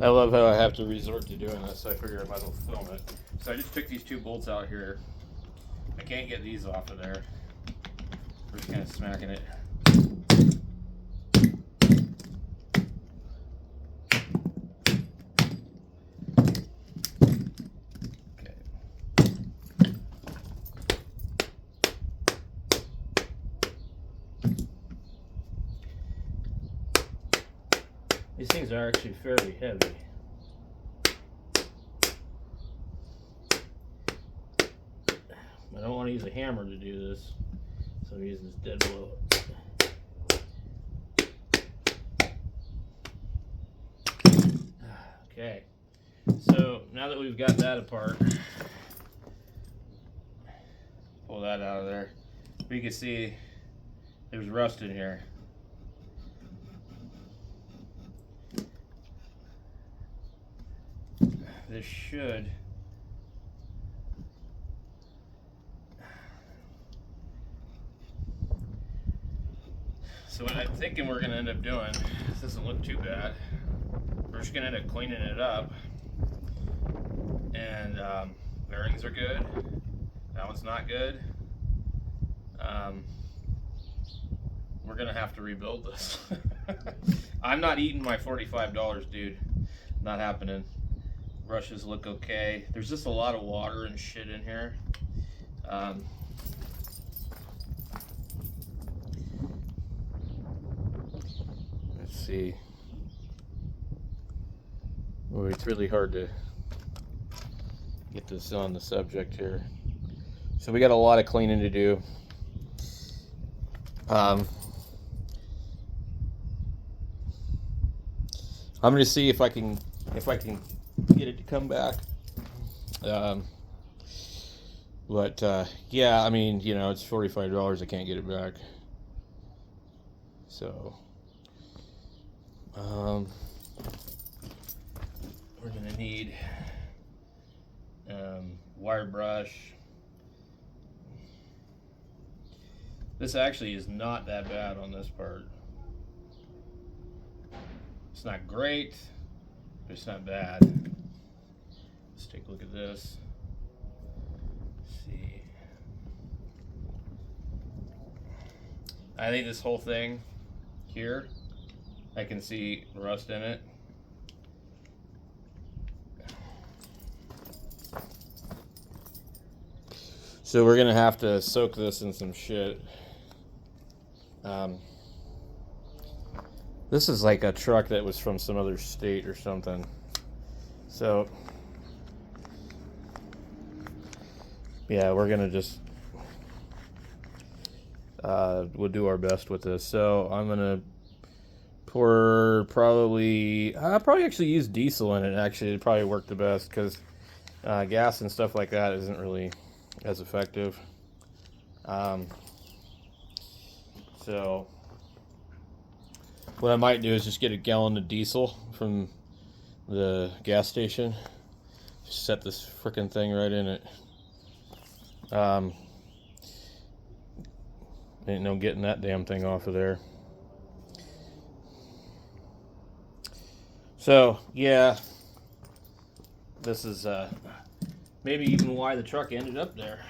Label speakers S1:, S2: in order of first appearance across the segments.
S1: I love how I have to resort to doing this, so I figure I might as well film it. So I just took these 2 bolts out here. I can't get these off of there. We're just kind of smacking it. These things are actually fairly heavy. I don't want to use a hammer to do this, so I'm using this dead blow. Okay, so now that we've got that apart, pull that out of there. We can see there's rust in here. This should so what I'm thinking we're going to end up doing, this doesn't look too bad, we're just going to end up cleaning it up, and bearings are good, that one's not good. We're going to have to rebuild this. I'm not eating my $45, dude. Not happening. Brushes look okay. There's just a lot of water and shit in here. Let's see. Oh, it's really hard to get this on the subject here. So we got a lot of cleaning to do. I'm going to see if I can get it to come back. Yeah, I mean, you know, it's $45. I can't get it back. So, we're gonna need wire brush. This actually is not that bad on this part. It's not great, but it's not bad. Let's take a look at this. Let's see. I think this whole thing here, I can see rust in it. So we're gonna have to soak this in some shit. This is like a truck that was from some other state or something. So, yeah, we're gonna just we'll do our best with this. So I'm gonna pour I'll probably actually use diesel in it. Actually, it'd probably work the best because gas and stuff like that isn't really as effective. So what I might do is just get a gallon of diesel from the gas station. Just set this frickin' thing right in it. Ain't no getting that damn thing off of there. So yeah, this is maybe even why the truck ended up there.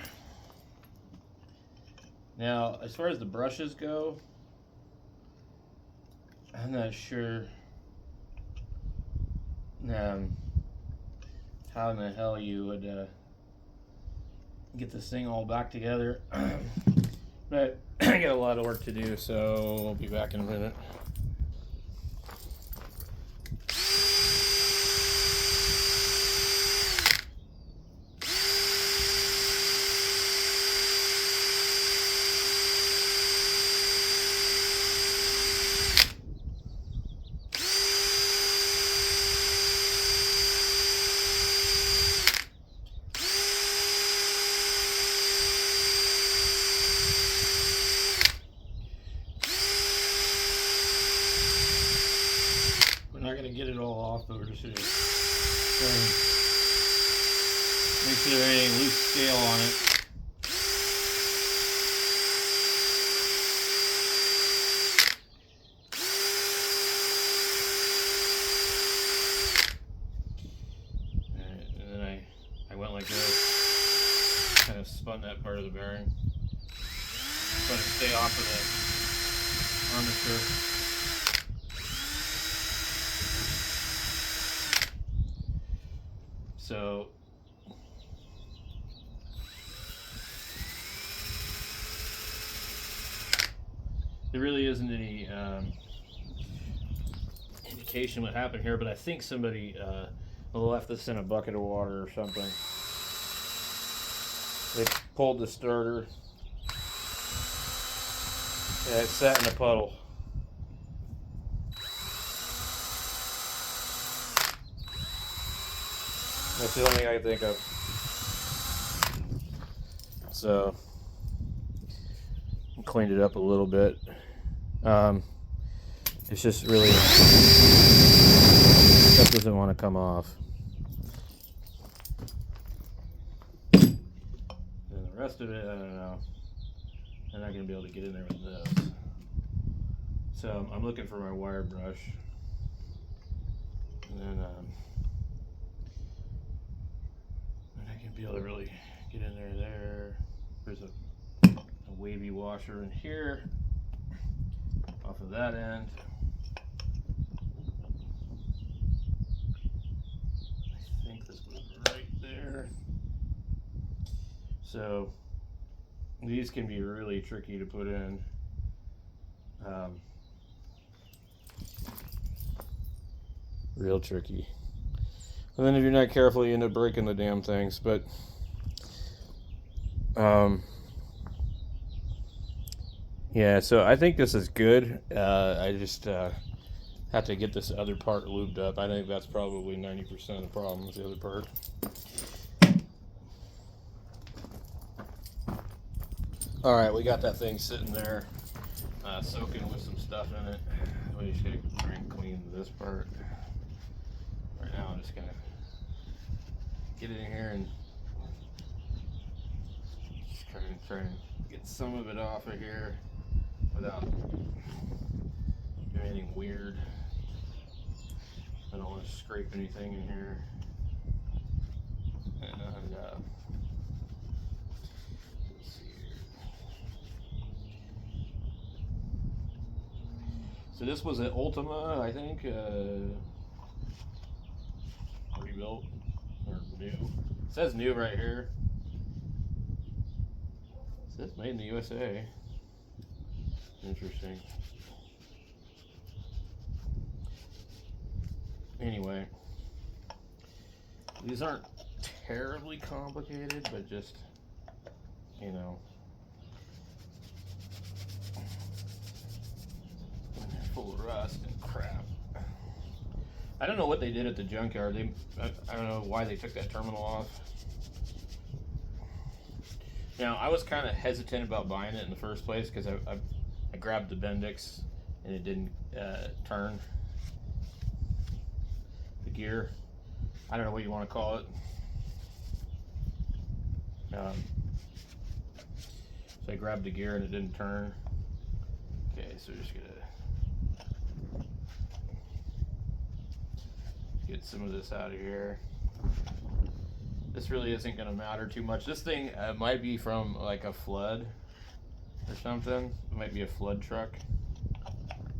S1: Now, as far as the brushes go, I'm not sure how in the hell you would get this thing all back together. But I got a lot of work to do, so I'll be back in a minute. We're not going to get it all off, but we're just going to make sure there ain't any loose scale on it. like this. Kind of spun that part of the bearing. Let it stay off of the armature. So there really isn't any indication what happened here, but I think somebody left this in a bucket of water or something. They pulled the starter. Yeah, it sat in a puddle. That's the only thing I can think of. So, cleaned it up a little bit. It's just really, stuff doesn't want to come off. And the rest of it, I don't know. I'm not going to be able to get in there with this. So I'm looking for my wire brush. And then I can be able to really get in there. There's a wavy washer in here. Off of that end. I think this was right there. So these can be really tricky to put in. Real tricky. And then if you're not careful, you end up breaking the damn things. But yeah, so I think this is good. I just have to get this other part lubed up. I think that's probably 90% of the problem is the other part. Alright, we got that thing sitting there, soaking with some stuff in it. We just gotta try and clean this part. Right now I'm just gonna get in here and just try and get some of it off of here without doing anything weird. I don't want to scrape anything in here. And let's see here. So this was an Ultima, I think, rebuilt or new. It says new right here. It says made in the USA. Interesting. Anyway, these aren't terribly complicated, but just, you know, when they're full of rust and crap. I don't know what they did at the junkyard. I don't know why they took that terminal off. Now, I was kind of hesitant about buying it in the first place because I grabbed the Bendix and it didn't turn. The gear, I don't know what you want to call it. So I grabbed the gear and it didn't turn. Okay, so we're just gonna get some of this out of here. This really isn't gonna matter too much. This thing might be from like a flood or something. It might be a flood truck,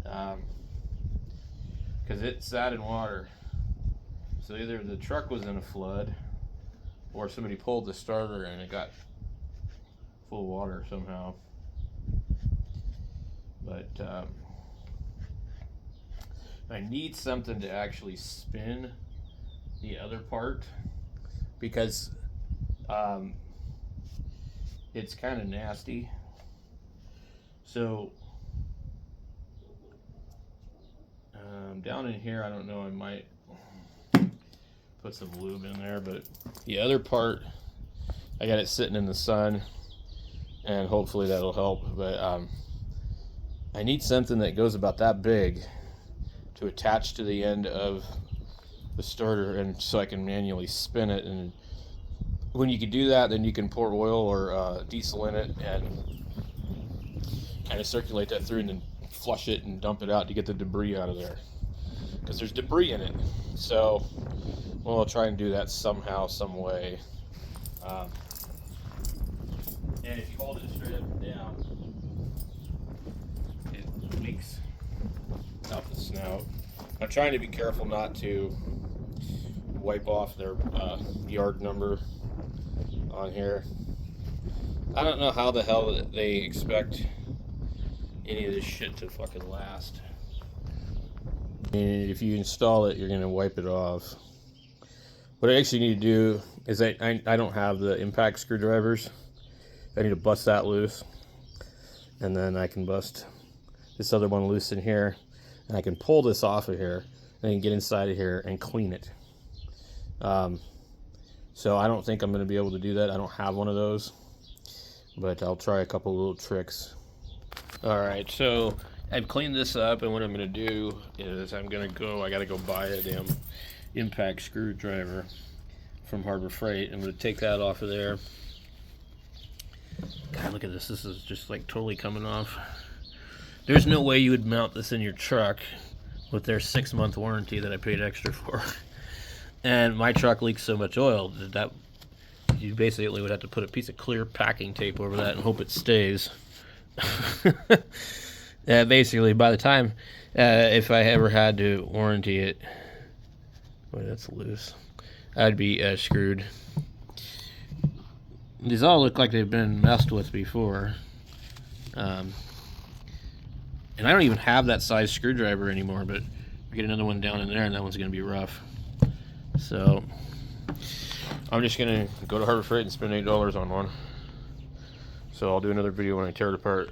S1: because it sat in water. So either the truck was in a flood or somebody pulled the starter and it got full of water somehow. But I need something to actually spin the other part because it's kind of nasty. So down in here, I don't know, I might put some lube in there, but the other part, I got it sitting in the sun and hopefully that'll help. But I need something that goes about that big to attach to the end of the starter, and so I can manually spin it. And when you can do that, then you can pour oil or diesel in it and kind of circulate that through and then flush it and dump it out to get the debris out of there, because there's debris in it. So well, I'll try and do that somehow, some way. And if you hold it straight up and down, it leaks out the snout. I'm trying to be careful not to wipe off their yard number on here. I don't know how the hell they expect any of this shit to fucking last. And if you install it, you're gonna wipe it off. What I actually need to do is I don't have the impact screwdrivers. I need to bust that loose, and then I can bust this other one loose in here, and I can pull this off of here and then get inside of here and clean it. So I don't think I'm going to be able to do that. I don't have one of those, but I'll try a couple little tricks. Alright, so I've cleaned this up, and what I'm going to do is I gotta go buy a damn impact screwdriver from Harbor Freight. I'm going to take that off of there. God, look at this. This is just like totally coming off. There's no way you would mount this in your truck with their 6-month warranty that I paid extra for. And my truck leaks so much oil that you basically would have to put a piece of clear packing tape over that and hope it stays. Basically, by the time, if I ever had to warranty it, boy, that's loose, I'd be screwed. These all look like they've been messed with before. And I don't even have that size screwdriver anymore, but I get another one down in there, and that one's going to be rough. So I'm just going to go to Harbor Freight and spend $8 on one. So I'll do another video when I tear it apart.